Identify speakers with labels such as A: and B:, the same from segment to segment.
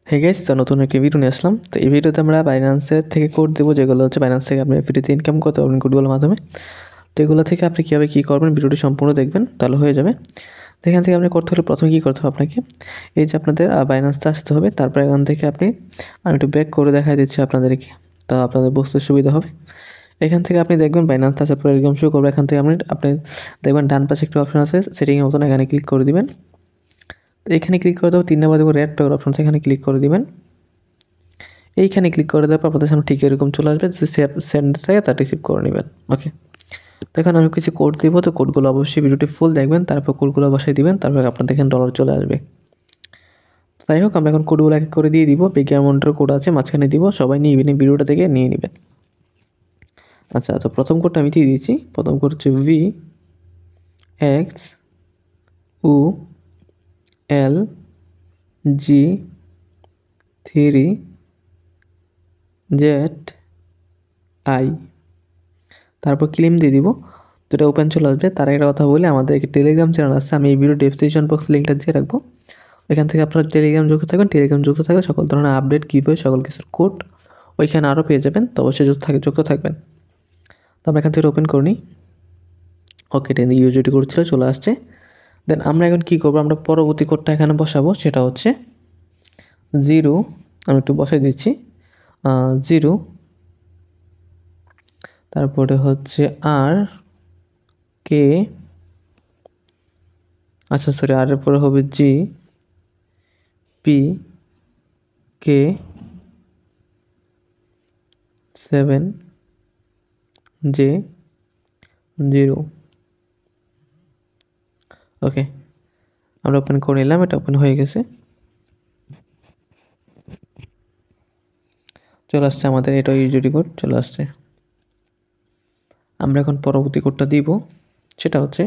A: Hey guys, তো নতুন একটি ভিডিও নিয়ে আসলাম। তো এই ভিডিওতে আমরা বাইন্যান্সের থেকে কোড দেবো, যেগুলো হচ্ছে বাইন্যান্স থেকে আপনি ফ্রিতে ইনকাম করতে পারবেন কোডগুলোর মাধ্যমে। তো এগুলো থেকে আপনি কীভাবে কী করবেন ভিডিওটি সম্পূর্ণ দেখবেন, তাহলে হয়ে যাবে। তো এখান থেকে আপনি করতে হলে প্রথমে কী করতে হবে আপনাকে, এই যে আপনাদের বাইন্যান্সটা আসতে হবে। তারপর এখান থেকে আমি একটু ব্যাক করে দেখাই দিচ্ছি আপনাদেরকে, তা আপনাদের বুঝতে সুবিধা হবে। এখান থেকে আপনি দেখবেন বাইন্যান্স আসার পর এরকম শো করবে। এখান থেকে আপনি দেখবেন ডান পাশে একটা অপশন আছে সেটিংয়ের মতন, এখানে ক্লিক করে দিবেন। তো এখানে ক্লিক করে দেবো 3 নাম্বার দেখবো রেড পেপার অপশন, এখানে ক্লিক করে দিবেন। এইখানে ক্লিক করে দেওয়ার পর আপনাদের সামনে ঠিক এরকম চলে আসবে যে সেন্ড থেকে তা রিসিভ করে নেবেন। ওকে, তো এখন আমি কিছু কোড দিব, তো কোডগুলো অবশ্যই ভিডিওটি ফুল দেখবেন, তারপর কোডগুলো বসাই দিবেন, তারপর আপনার দেখেন ডলার চলে আসবে। তাই হোক, আমরা এখন কোডগুলো এক করে দিয়ে দিব। বিগ অ্যামাউন্টের কোড আছে মাঝখানে দিব, সবাই নিয়ে নেবেন, ভিডিওটা থেকে নিয়ে নেবেন। আচ্ছা, তো প্রথম কোডটা আমি দিয়ে দিয়েছি। প্রথম কোড হচ্ছে VXULG3ZI, তারপর ক্লেম দিয়ে দিব, যেটা ওপেন চলে আসবে। তার একটা কথা বলে, আমাদের একটি টেলিগ্রাম চ্যানেল আছে, আমি এই ভিডিও ডেসক্রিপশন বক্স লিঙ্কটা দিয়ে রাখবো। ওইখান থেকে আপনারা টেলিগ্রাম যুক্ত থাকবেন। টেলিগ্রাম যুক্ত থাকলে সকল ধরনের আপডেট, গিভওয়ে, সকল কিছুর কোড ওইখানে আরও পেয়ে যাবেন। তো অবশ্যই যুক্ত থাকবেন। তো আমরা এখান থেকে ওপেন করে নিই। ওকে, ইউজিটি কোড ছিল, চলে আসছে। দেন আমরা এখন কী করবো, আমরা পরবর্তী কোডটা এখানে বসাবো, সেটা হচ্ছে 0, আমি একটু বসাই দিচ্ছি, 0, তারপরে হচ্ছে RK, আচ্ছা সরি, আর এর পরে হবে GPK7J0। ওকে, আমরা ওপেন করে নিলাম, এটা ওপেন হয়ে গেছে, চলে আসছে আমাদের এটা ইউজিটি কোড চলে আসছে। আমরা এখন পরবর্তী কোডটা দিব, সেটা হচ্ছে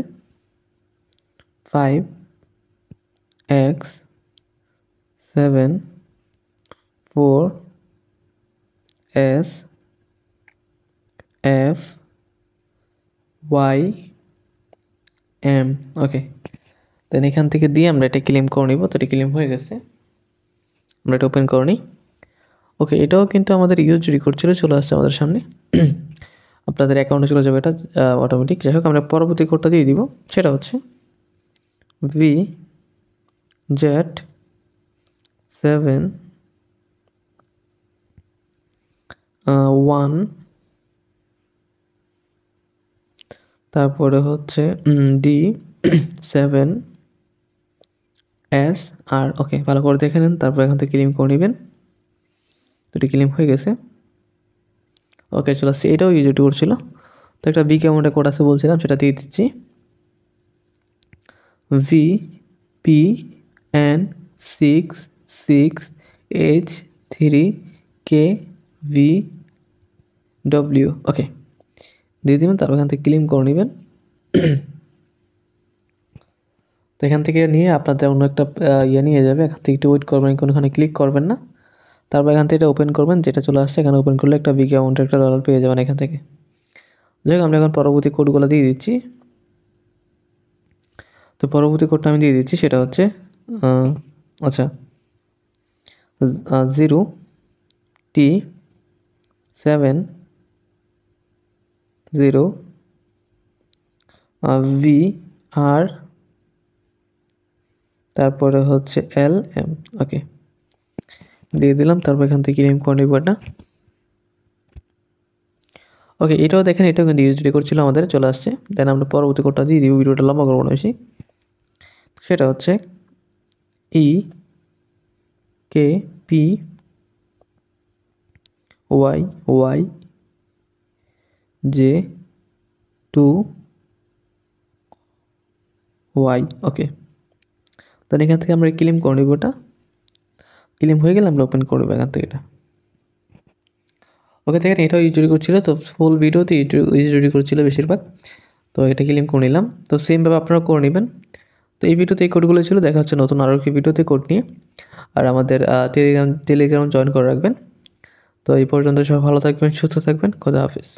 A: 5X74SFYM। ওকে, দেন এখান থেকে দিয়ে আমরা এটা ক্লেম করে নিব। তো এটা ক্লেম হয়ে গেছে, আমরা এটা ওপেন করে নিই। ওকে, এটাও কিন্তু আমাদের ইউজিটি কোড ছিল, চলে আসছে আমাদের সামনে। আপনাদের অ্যাকাউন্টে চলে যাবে এটা অটোমেটিক। যাই হোক, আমরা পরবর্তী কোডটা দিয়ে দিব, সেটা হচ্ছে VZ7 1, তারপরে হচ্ছে D7SR। ওকে, ভালো করে দেখে নেন, তারপর এখান থেকে ক্লেম করে নেবেন। তো এটি ক্লেম হয়ে গেছে। ওকে, চলে আসছে, এটাও ইউজিটি কোড ছিল। তো একটা বিগ অ্যামাউন্টের কোড আছে বলছিলাম, সেটা দিয়ে দিচ্ছি। VPN66H3KVW। ওকে, দিয়ে দেবেন, তারপর এখান থেকে ক্লেম করে নেবেন। তো এখান থেকে নিয়ে আপনাদের অন্য একটা নিয়ে যাবে। এখান থেকে একটু ওয়েট করবেন, কোনোখানে ক্লিক করবেন না। তারপর এখান থেকে এটা ওপেন করবেন, যেটা চলে আসছে এখানে ওপেন করলে একটা বিগ অ্যামাউন্টের একটা ডলার পেয়ে যাবেন এখান থেকে। যাই হোক, আমরা এখন পরবর্তী কোডগুলো দিয়ে দিচ্ছি। তো পরবর্তী কোডটা আমি দিয়ে দিচ্ছি, সেটা হচ্ছে আচ্ছা 0T70VR, তারপরে হচ্ছে LM। ওকে, দিয়ে দিলাম, তারপর এখান থেকে ক্লেম করে নেব এটা। ওকে, এটাও দেখেন, এটাও কিন্তু ইউজিটি করছিল আমাদের, চলে আসছে। দেন আমরা পরবর্তী কোডটা দিয়ে দিব, ভিডিওটা লম্বা করবো না বেশি। সেটা হচ্ছে EKPYYJ2Y। ওকে, দেন এখান থেকে আমরা ক্লেম করে নেব ওটা। ক্লেম হয়ে গেলে আমরা ওপেন করে নেবো এখান থেকে এটা। ওকে, দেখেন এটাও ইউজিটি করছিল, তো ফুল ভিডিওতে ইউজিটি করছিল বেশিরভাগ। তো এটা ক্লেম করে নিলাম। তো সেমভাবে আপনারা করে নেবেন। তো এই ভিডিওতে এই কোডগুলো ছিল, দেখা হচ্ছে নতুন আরও একটি ভিডিওতে কোড নিয়ে। আর আমাদের টেলিগ্রাম জয়েন করে রাখবেন। তো এই পর্যন্ত সব ভালো থাকবেন, সুস্থ থাকবেন, খোদা হাফেজ।